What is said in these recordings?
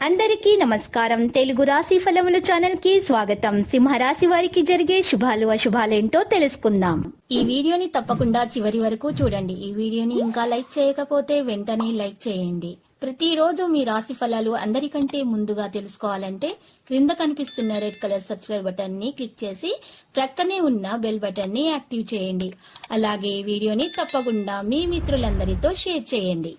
అందరికీ నమస్కారం. తెలుగు రాశి ఫలముల ఛానల్ కి స్వాగతం. సింహరాశి వారికి జరిగే శుభాలు అశుభాలేంటో తెలుసుకుందాం. ఈ వీడియోని తప్పకుండా చివరి వరకు చూడండి. ఈ వీడియోని ఇంకా లైక్ చేయకపోతే వెంటనే లైక్ చేయండి. ప్రతిరోజు మీ రాశి ఫలాలు అందరికంటే ముందుగా తెలుసుకోవాలంటే క్రింద కనిపిస్తున్న రెడ్ కలర్ సబ్స్క్రైబ్ బటన్ ని క్లిక్ చేసి ప్రక్కనే ఉన్న బెల్ బటన్ ని యాక్టివ్ చేయండి. అలాగే ఈ వీడియోని తప్పకుండా మీ మిత్రులందరితో షేర్ చేయండి.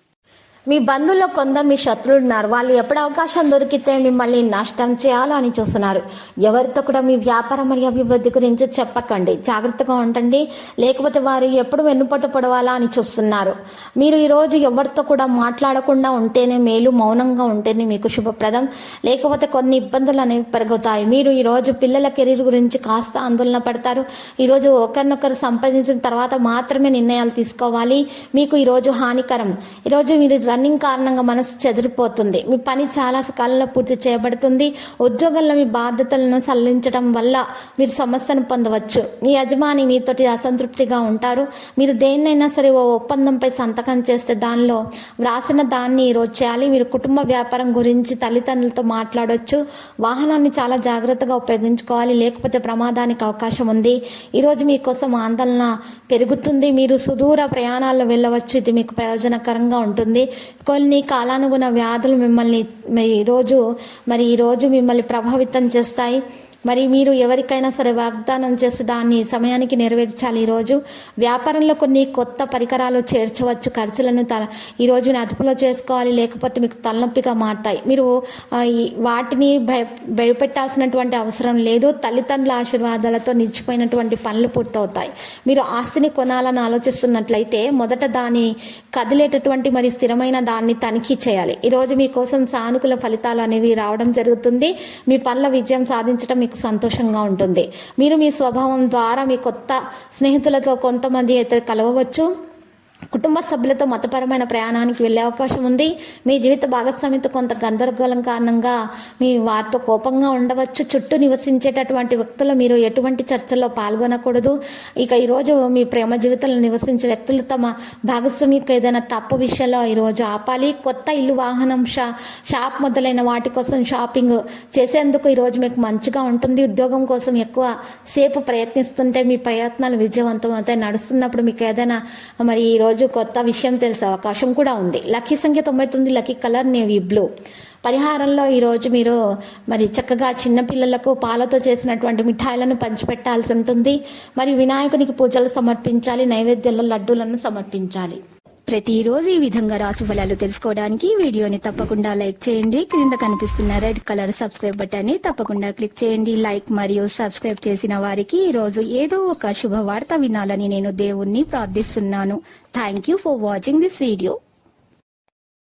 మీ బంధువుల్లో కొందరు మీ శత్రువులు ఉన్నారు. వాళ్ళు ఎప్పుడు అవకాశం దొరికితే మిమ్మల్ని నష్టం చేయాలని చూస్తున్నారు. ఎవరితో కూడా మీ వ్యాపారం మరియు అభివృద్ధి గురించి చెప్పకండి, జాగ్రత్తగా ఉండండి. లేకపోతే వారు ఎప్పుడు వెన్నుపట్టు పొడవాలా అని చూస్తున్నారు. మీరు ఈరోజు ఎవరితో కూడా మాట్లాడకుండా ఉంటేనే మేలు, మౌనంగా ఉంటేనే మీకు శుభప్రదం. లేకపోతే కొన్ని ఇబ్బందులు అనేవి పెరుగుతాయి. మీరు ఈరోజు పిల్లల కెరీర్ గురించి కాస్త ఆందోళన పడతారు. ఈరోజు ఒకరినొకరు సంపాదించిన తర్వాత మాత్రమే నిర్ణయాలు తీసుకోవాలి. మీకు ఈరోజు హానికరం. ఈరోజు మీరు రన్నింగ్ కారణంగా మనసు చెదిరిపోతుంది. మీ పని చాలా కాలంలో పూర్తి చేయబడుతుంది. ఉద్యోగంలో మీ బాధ్యతలను సల్లించడం వల్ల మీరు సమస్యను పొందవచ్చు. మీ యజమాని మీతోటి అసంతృప్తిగా ఉంటారు. మీరు దేన్నైనా సరే ఓ ఒప్పందంపై సంతకం చేస్తే దానిలో వ్రాసిన దాన్ని ఈరోజు చేయాలి. మీరు కుటుంబ వ్యాపారం గురించి తల్లిదండ్రులతో మాట్లాడవచ్చు. వాహనాన్ని చాలా జాగ్రత్తగా ఉపయోగించుకోవాలి, లేకపోతే ప్రమాదానికి అవకాశం ఉంది. ఈరోజు మీకోసం ఆందోళన పెరుగుతుంది. మీరు సుదూర ప్రయాణాల్లో వెళ్ళవచ్చు. ఇది మీకు ప్రయోజనకరంగా ఉంటుంది. కొన్ని కాలానుగుణ వ్యాధులు మిమ్మల్ని ఈరోజు మిమ్మల్ని ప్రభావితం చేస్తాయి. మరి మీరు ఎవరికైనా సరే వాగ్దానం చేసి దాన్ని సమయానికి నెరవేర్చాలి. ఈరోజు వ్యాపారంలో కొన్ని కొత్త పరికరాలు చేర్చవచ్చు. ఖర్చులను ఈరోజు అదుపులో చేసుకోవాలి, లేకపోతే మీకు తలనొప్పిగా మారుతాయి. మీరు వాటిని భయపెట్టాల్సినటువంటి అవసరం లేదు. తల్లిదండ్రుల ఆశీర్వాదాలతో నిలిచిపోయినటువంటి పనులు పూర్తవుతాయి. మీరు ఆస్తిని కొనాలని ఆలోచిస్తున్నట్లయితే మొదట దాన్ని కదిలేటటువంటి మరి స్థిరమైన దాన్ని తనిఖీ చేయాలి. ఈరోజు మీకోసం సానుకూల ఫలితాలు అనేవి రావడం జరుగుతుంది. మీ పనుల విజయం సాధించడం సంతోషంగా ఉంటుంది. మీరు మీ స్వభావం ద్వారా మీ కొత్త స్నేహితులతో కొంతమంది అయితే కలవవచ్చు. కుటుంబ సభ్యులతో మతపరమైన ప్రయాణానికి వెళ్ళే అవకాశం ఉంది. మీ జీవిత భాగస్వామితో కొంత గందరగోళం కారణంగా మీ వారితో కోపంగా ఉండవచ్చు. చుట్టూ నివసించేటటువంటి వ్యక్తులు మీరు ఎటువంటి చర్చల్లో పాల్గొనకూడదు. ఇక ఈరోజు మీ ప్రేమ జీవితంలో నివసించే వ్యక్తులు తమ భాగస్వామికి ఏదైనా తప్పు విషయంలో ఈరోజు ఆపాలి. కొత్త ఇల్లు, వాహనం, షాప్ మొదలైన వాటి కోసం షాపింగ్ చేసేందుకు ఈరోజు మీకు మంచిగా ఉంటుంది. ఉద్యోగం కోసం ఎక్కువ సేపు ప్రయత్నిస్తుంటే మీ ప్రయత్నాలు విజయవంతం అవుతాయి. నడుస్తున్నప్పుడు మీకు ఏదైనా మరి ఈరోజు కొత్త విషయం తెలిసే అవకాశం కూడా ఉంది. లక్కీ సంఖ్య 99, లక్కీ కలర్ నేవీ బ్లూ. పరిహారంలో ఈరోజు మీరు మరి చక్కగా చిన్నపిల్లలకు పాలతో చేసినటువంటి మిఠాయిలను పంచిపెట్టాల్సి ఉంటుంది. మరియు వినాయకునికి పూజలు సమర్పించాలి. నైవేద్యంలో లడ్డూలను సమర్పించాలి. ప్రతిరోజు ఈ విధంగా రాశి ఫలాలు తెలుసుకోవడానికి వీడియోని తప్పకుండా లైక్ చేయండి. క్రింద కనిపిస్తున్న రెడ్ కలర్ సబ్స్క్రైబ్ బటన్ ని తప్పకుండా క్లిక్ చేయండి. లైక్ మరియు సబ్స్క్రైబ్ చేసిన వారికి ఈ రోజు ఏదో ఒక శుభవార్త వినాలని నేను దేవుణ్ణి ప్రార్థిస్తున్నాను. Thank you for watching this video.